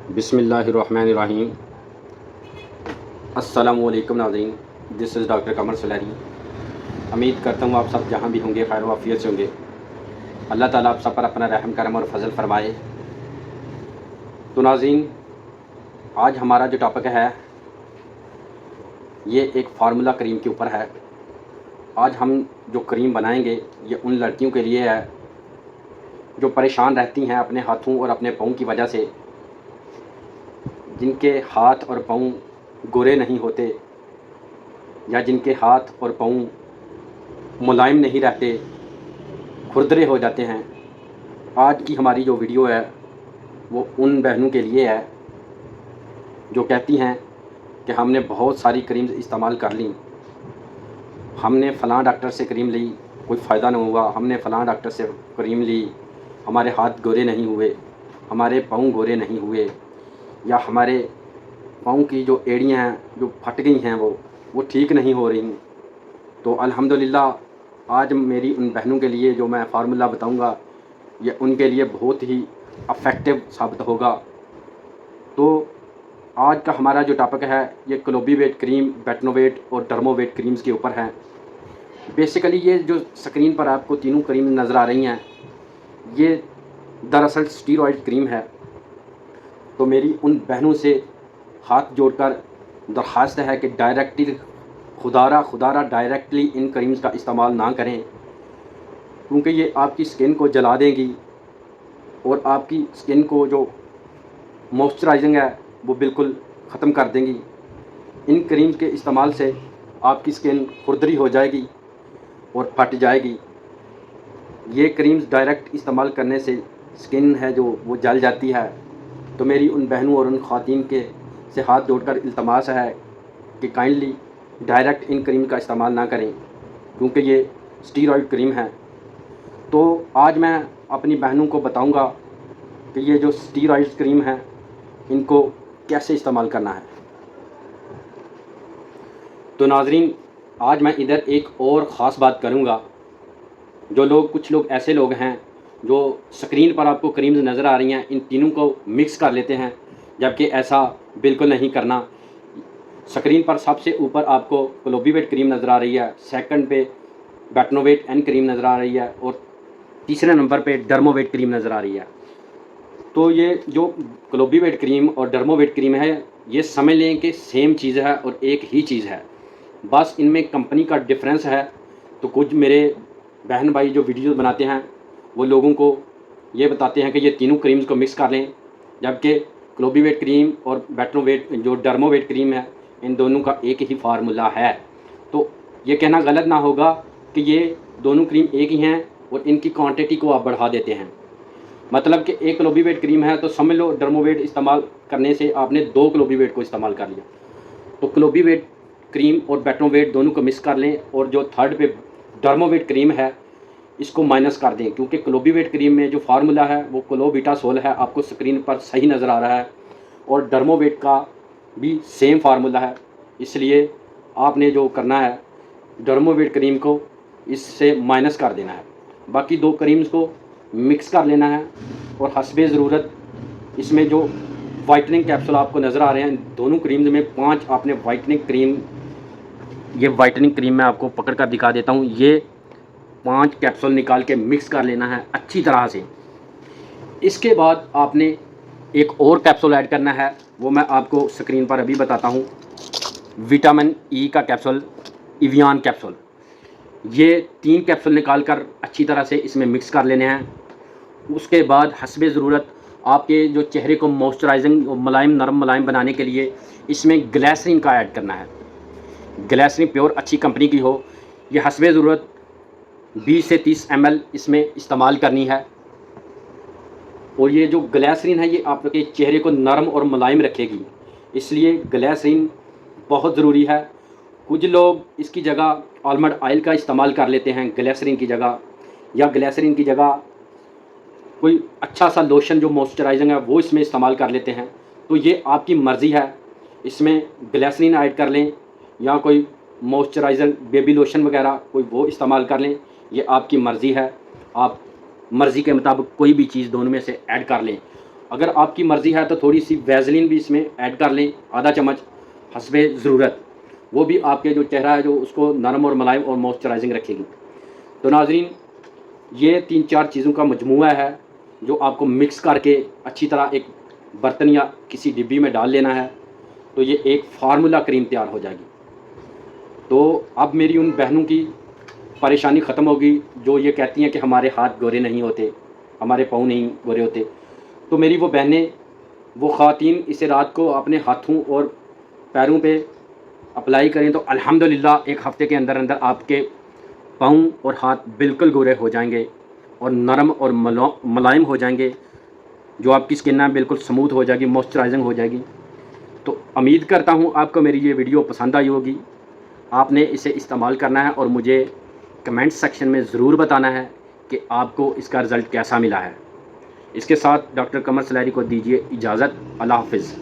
बिस्मिल्लाहिर्रहमानिर्रहीम। अस्सलामुअलैकुम नाज़रीन, दिस इज़ डॉक्टर कमर सलारी। उम्मीद करता हूँ आप सब जहाँ भी होंगे खैर वाफ़ियत से होंगे। अल्लाह ताला आप सब पर अपना रहम करम और फजल फरमाए। तो नाज़रीन, आज हमारा जो टॉपिक है ये एक फार्मूला क्रीम के ऊपर है। आज हम जो क्रीम बनाएंगे ये उन लड़कियों के लिए है जो परेशान रहती हैं अपने हाथों और अपने पाँव की वजह से, जिनके हाथ और पाँव गोरे नहीं होते या जिनके हाथ और पाँव मुलायम नहीं रहते, खुरदरे हो जाते हैं। आज की हमारी जो वीडियो है वो उन बहनों के लिए है जो कहती हैं कि हमने बहुत सारी क्रीम्स इस्तेमाल कर ली, हमने फ़लाँ डॉक्टर से क्रीम ली, कोई फ़ायदा नहीं हुआ, हमने फ़लाँ डॉक्टर से क्रीम ली, हमारे हाथ गोरे नहीं हुए, हमारे पाँव गोरे नहीं हुए, या हमारे पाँव की जो एड़ियाँ हैं जो फट गई हैं वो ठीक नहीं हो रही। तो अल्हम्दुलिल्लाह आज मेरी उन बहनों के लिए जो मैं फार्मूला बताऊंगा ये उनके लिए बहुत ही अफेक्टिव साबित होगा। तो आज का हमारा जो टॉपिक है ये क्लोबीवेट क्रीम, बेटनोवेट और डर्मोवेट क्रीम्स के ऊपर है। बेसिकली ये जो स्क्रीन पर आपको तीनों क्रीम नज़र आ रही हैं ये दरअसल स्टीरॉयड क्रीम है। तो मेरी उन बहनों से हाथ जोड़कर दरख्वास्त है कि खुदारा डायरेक्टली इन क्रीम्स का इस्तेमाल ना करें, क्योंकि ये आपकी स्किन को जला देंगी और आपकी स्किन को जो मॉइस्चराइजिंग है वो बिल्कुल ख़त्म कर देंगी। इन क्रीम्स के इस्तेमाल से आपकी स्किन खुरदरी हो जाएगी और फट जाएगी। ये क्रीम्स डायरेक्ट इस्तेमाल करने से स्किन है जो वो जल जाती है। तो मेरी उन बहनों और उन ख़वातीन के से हाथ जोड़कर इल्तमास है कि काइंडली डायरेक्ट इन क्रीम का इस्तेमाल ना करें, क्योंकि ये स्टीरॉयड क्रीम है। तो आज मैं अपनी बहनों को बताऊंगा कि ये जो स्टीरॉयड क्रीम है इनको कैसे इस्तेमाल करना है। तो नाजरीन, आज मैं इधर एक और ख़ास बात करूंगा। कुछ लोग ऐसे लोग हैं जो स्क्रीन पर आपको क्रीम्स नज़र आ रही हैं इन तीनों को मिक्स कर लेते हैं, जबकि ऐसा बिल्कुल नहीं करना। स्क्रीन पर सबसे ऊपर आपको क्लोबीवेट क्रीम नज़र आ रही है, सेकंड पे बेटनोवेट एन क्रीम नज़र आ रही है और तीसरे नंबर पे डर्मोवेट क्रीम नज़र आ रही है। तो ये जो क्लोबीवेट क्रीम और डर्मोवेट क्रीम है ये समझ लें कि सेम चीज़ है और एक ही चीज़ है, बस इनमें कंपनी का डिफरेंस है। तो कुछ मेरे बहन भाई जो वीडियो बनाते हैं वो लोगों को ये बताते हैं कि ये तीनों क्रीम्स को मिक्स कर लें, जबकि क्लोबीवेट क्रीम और बेटनोवेट जो डर्मोवेट क्रीम है इन दोनों का एक ही फार्मूला है। तो ये कहना गलत ना होगा कि ये दोनों क्रीम एक ही हैं और इनकी क्वांटिटी को आप बढ़ा देते हैं। मतलब कि एक क्लोबीवेट क्रीम है तो समझ लो डर्मोवेट इस्तेमाल करने से आपने 2 क्लोबीवेट को इस्तेमाल कर लिया। तो क्लोबीवेट क्रीम और बेटनोवेट दोनों को मिक्स कर लें और जो थर्ड पे डर्मोवेट क्रीम है इसको माइनस कर दें, क्योंकि क्लोबीवेट क्रीम में जो फार्मूला है वो क्लोबिटासोल है, आपको स्क्रीन पर सही नज़र आ रहा है, और डर्मोवेट का भी सेम फार्मूला है। इसलिए आपने जो करना है डर्मोवेट क्रीम को इससे माइनस कर देना है, बाकी 2 क्रीम्स को मिक्स कर लेना है। और हस्बे ज़रूरत इसमें जो वाइटनिंग कैप्सूल आपको नज़र आ रहे हैं दोनों क्रीम्स में 5 आपने वाइटनिंग क्रीम, ये वाइटनिंग क्रीम मैं आपको पकड़ कर दिखा देता हूँ, ये 5 कैप्सूल निकाल के मिक्स कर लेना है अच्छी तरह से। इसके बाद आपने एक और कैप्सूल ऐड करना है, वो मैं आपको स्क्रीन पर अभी बताता हूँ। विटामिन ई का कैप्सूल, इवियान कैप्सूल, ये 3 कैप्सूल निकाल कर अच्छी तरह से इसमें मिक्स कर लेने हैं। उसके बाद हस्बे ज़रूरत आपके जो चेहरे को मॉइस्चराइजिंग और मुलायम नरम मुलायम बनाने के लिए इसमें ग्लिसरीन का ऐड करना है। ग्लिसरीन प्योर अच्छी कंपनी की हो, ये हस्बे ज़रूरत 20 से 30 ml इसमें इस्तेमाल करनी है। और ये जो ग्लिसरीन है ये आपके चेहरे को नरम और मुलायम रखेगी, इसलिए ग्लिसरीन बहुत ज़रूरी है। कुछ लोग इसकी जगह आलमंड ऑयल का इस्तेमाल कर लेते हैं ग्लिसरीन की जगह, या ग्लिसरीन की जगह कोई अच्छा सा लोशन जो मॉइस्चराइजिंग है वो इसमें इस्तेमाल कर लेते हैं। तो ये आपकी मर्ज़ी है, इसमें ग्लिसरीन ऐड कर लें या कोई मॉइस्चराइज़र बेबी लोशन वगैरह कोई वो इस्तेमाल कर लें, ये आपकी मर्ज़ी है। आप मर्ज़ी के मुताबिक कोई भी चीज़ दोनों में से ऐड कर लें। अगर आपकी मर्ज़ी है तो थोड़ी सी वैसलीन भी इसमें ऐड कर लें, आधा चम्मच हस्बे ज़रूरत। वो भी आपके जो चेहरा है जो उसको नरम और मुलायम और मॉइस्चराइजिंग रखेगी। तो नाज़रीन, ये 3-4 चीज़ों का मजमूआ है जो आपको मिक्स करके अच्छी तरह एक बर्तन या किसी डिब्बी में डाल लेना है, तो ये एक फार्मूला क्रीम तैयार हो जाएगी। तो अब मेरी उन बहनों की परेशानी ख़त्म होगी जो ये कहती हैं कि हमारे हाथ गोरे नहीं होते, हमारे पाँव नहीं गोरे होते। तो मेरी वो बहनें, वो ख़वातीन इसे रात को अपने हाथों और पैरों पे अप्लाई करें तो अल्हम्दुलिल्लाह एक हफ़्ते के अंदर अंदर आपके पाँव और हाथ बिल्कुल गोरे हो जाएंगे और नरम और मुलायम हो जाएंगे। जो आपकी स्किन है बिल्कुल स्मूथ हो जाएगी, मॉइस्चराइजिंग हो जाएगी। तो उम्मीद करता हूँ आपको मेरी ये वीडियो पसंद आई होगी। आपने इसे इस्तेमाल करना है और मुझे कमेंट सेक्शन में ज़रूर बताना है कि आपको इसका रिज़ल्ट कैसा मिला है। इसके साथ डॉक्टर कमर सलैरी को दीजिए इजाज़त। अल्लाह हाफ़िज़।